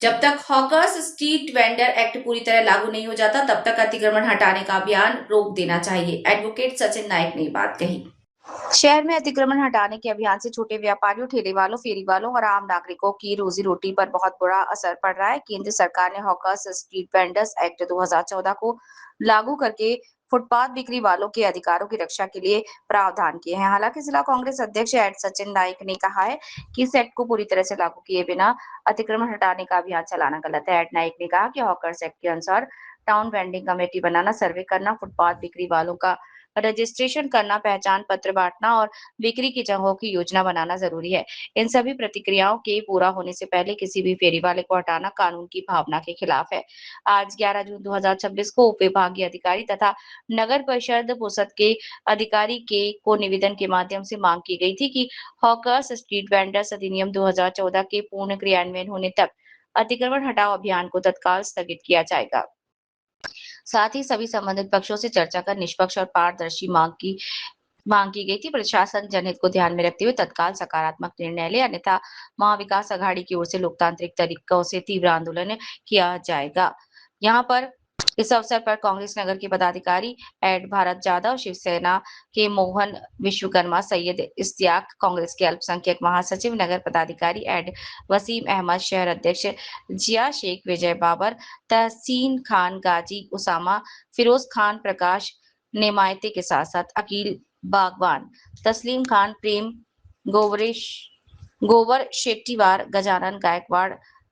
जब तक hawkers street vendor act पूरी तरह लागू नहीं हो जाता, तब तक अतिक्रमण हटाने का अभियान रोक देना चाहिए। एडवोकेट सचिन नाइक ने बात कही। शहर में अतिक्रमण हटाने के अभियान से छोटे व्यापारियों, ठेले वालों, फेरी वालों और आम नागरिकों की रोजी रोटी पर बहुत बुरा असर पड़ रहा है। केंद्र सरकार ने हॉकर्स स्ट्रीट वेंडर्स एक्ट 2014 को लागू करके फुटपाथ बिक्री वालों के अधिकारों की रक्षा के लिए प्रावधान किए हैं। हालांकि जिला कांग्रेस अध्यक्ष एड सचिन नाइक ने कहा है कि इस एक्ट को पूरी तरह से लागू किए बिना अतिक्रमण हटाने का अभियान चलाना गलत है। एड नाइक ने कहा कि हॉकर्स एक्ट के अनुसार टाउन वेंडिंग कमेटी बनाना, सर्वे करना, फुटपाथ बिक्री वालों का रजिस्ट्रेशन करना, पहचान पत्र बांटना और बिक्री की जगहों की योजना बनाना जरूरी है। इन सभी प्रतिक्रियाओं के पूरा होने से पहले किसी भी फेरी वाले को हटाना कानून की भावना के खिलाफ है। आज 11 जून 2026 को उप विभागीय अधिकारी तथा नगर परिषद पुसद के अधिकारी के को निवेदन के माध्यम से मांग की गई थी कि हॉकर्स स्ट्रीट वेंडर्स अधिनियम 2014 के पूर्ण क्रियान्वयन होने तक अतिक्रमण हटाओ अभियान को तत्काल स्थगित किया जाएगा। साथ ही सभी संबंधित पक्षों से चर्चा कर निष्पक्ष और पारदर्शी मांग की गई थी। प्रशासन जनहित को ध्यान में रखते हुए तत्काल सकारात्मक निर्णय ले, अन्यथा महाविकास अघाड़ी की ओर से लोकतांत्रिक तरीकों से तीव्र आंदोलन किया जाएगा। यहाँ पर इस अवसर पर कांग्रेस नगर के पदाधिकारी एड भारत जाधव, शिवसेना के मोहन विश्वकर्मा, सैयद इश्तियाक, कांग्रेस के अल्पसंख्यक महासचिव, नगर पदाधिकारी एड वसीम अहमद, शहर अध्यक्ष जिया शेख, विजय बाबर, तहसीन खान, गाजी उसामा, फिरोज खान, प्रकाश नेमायते के साथ साथ अकील बागवान, तस्लीम खान, प्रेम गोवर शेट्टीवार, गजानन गायकवाड़,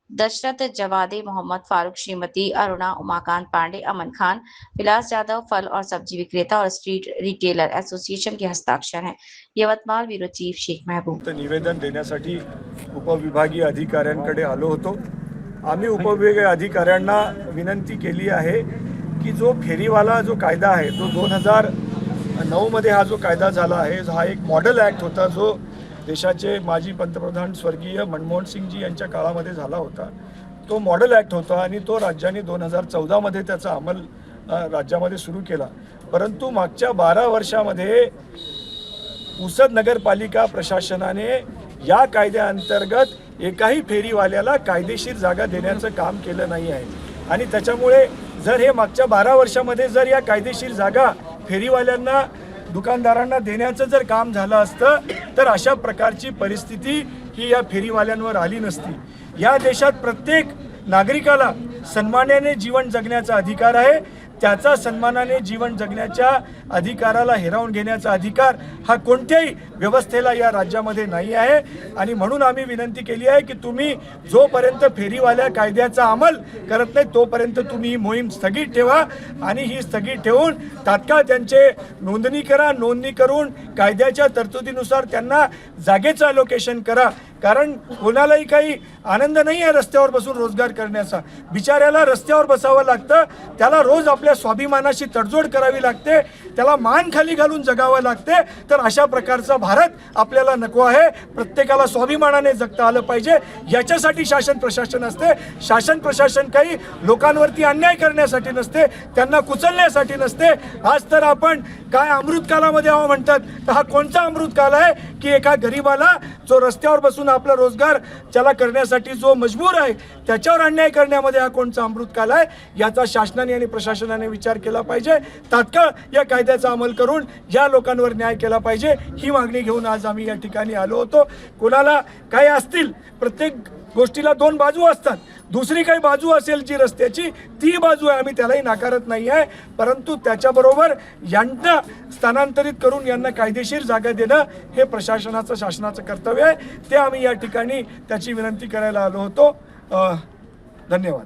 दशरथ जवादे, मोहम्मद फारूक, श्रीमती अरुणा, उमाकांत पांडे, अमन खान, विलास यादव, फल और सब्जी विक्रेता और स्ट्रीट रिटेलर एसोसिएशन के हस्ताक्षर हैं। यवतमाळ ब्युरो चीफ शेख महबूब। निवेदन देण्यासाठी उपविभागीय अधिकाऱ्यांकडे आलो होतो। आम्ही उपविभागीय अधिकाऱ्यांना विनंती केली आहे की जो फेरीवाला जो कायदा आहे तो 2009 मध्ये हा जो कायदा झाला आहे, हा एक मॉडेल ॲक्ट होता जो देशाचे माजी पंतप्रधान स्वर्गीय मनमोहन सिंगजी यांच्या काळामध्ये झाला होता। तो मॉडेल ॲक्ट होता आणि तो राज्याने 2014 मध्ये त्याचा अंमल राज्यामध्ये सुरू केला। परंतु मागच्या 12 वर्षामध्ये पुसद नगरपालिका प्रशासनाने या कायद्याअंतर्गत एकाही फेरीवाल्याला कायदेशीर जागा देण्याचं काम केलं नाही आहे आणि त्याच्यामुळे जर हे मागच्या 12 वर्षामध्ये जर या कायदेशीर जागा फेरीवाल्यांना, दुकानदारांना देण्याचं जर काम झालं असतं तर अशा प्रकारची परिस्थिती ही या फेरीवाल्यांवर आली नसती। या देशात प्रत्येक नागरिकाला सन्मानाने जीवन जगण्याचा अधिकार आहे। त्याचा सन्मानाने जीवन जगण्याच्या अधिकाराला हिरावून घेण्याचा अधिकार हा कोणत्याही व्यवस्थेला या राज्यामध्ये नाही आहे आणि म्हणून आम्ही विनंती केली आहे की तुम्ही जोपर्यंत फेरीवाल्या कायद्याचा अंमल करत नाही तोपर्यंत तुम्ही ही मोहीम स्थगित ठेवा आणि ही स्थगित ठेवून तात्काळ त्यांचे नोंदणी करून कायद्याच्या तरतुदीनुसार त्यांना जागेचं अलोकेशन करा। कारण कोणालाही काही आनंद नाही आहे रस्त्यावर बसून रोजगार करण्याचा। बिचाऱ्याला रस्त्यावर बसावं लागतं, त्याला रोज आपल्या स्वाभिमानाशी तडजोड करावी लागते, त्याला मान खाली घालून जगावं लागते। तर अशा प्रकारचा भारत आपल्याला नको आहे। प्रत्येकाला स्वाभिमानाने जगता आलं पाहिजे, याच्यासाठी शासन प्रशासन असते। शासन प्रशासन काही लोकांवरती अन्याय करण्यासाठी नसते, त्यांना कुचलण्यासाठी नसते। आज तर आपण काय अमृतकालामध्ये आहो म्हणतात, तर हा कोणता अमृतकाल आहे की एका गरीबाला जो रस्त्यावर बसून आपला रोजगार त्याला करण्यासाठी जो मजबूर आहे त्याच्यावर अन्याय करण्यामध्ये हा कोणता अमृतकाल आहे? याचा शासनाने आणि प्रशासनाने विचार केला पाहिजे। तात्काळ या कायद्याचा अंमल करून या लोकांवर न्याय केला पाहिजे, ही मागणी घेऊन आज आम्ही या ठिकाणी आलो होतो। कोणाला काय असतील, प्रत्येक गोष्टीला दोन बाजू असतात, दुसरी काही बाजू असेल जी रस्त्याची ती बाजू आहे, आम्ही त्यालाही नाकारत नाही आहे। परंतु त्याच्याबरोबर यांना स्थानांतरित करून यांना कायदेशीर जागा देणं हे प्रशासनाचं, शासनाचं कर्तव्य आहे। ते आम्ही या ठिकाणी त्याची विनंती करायला आलो होतो। धन्यवाद।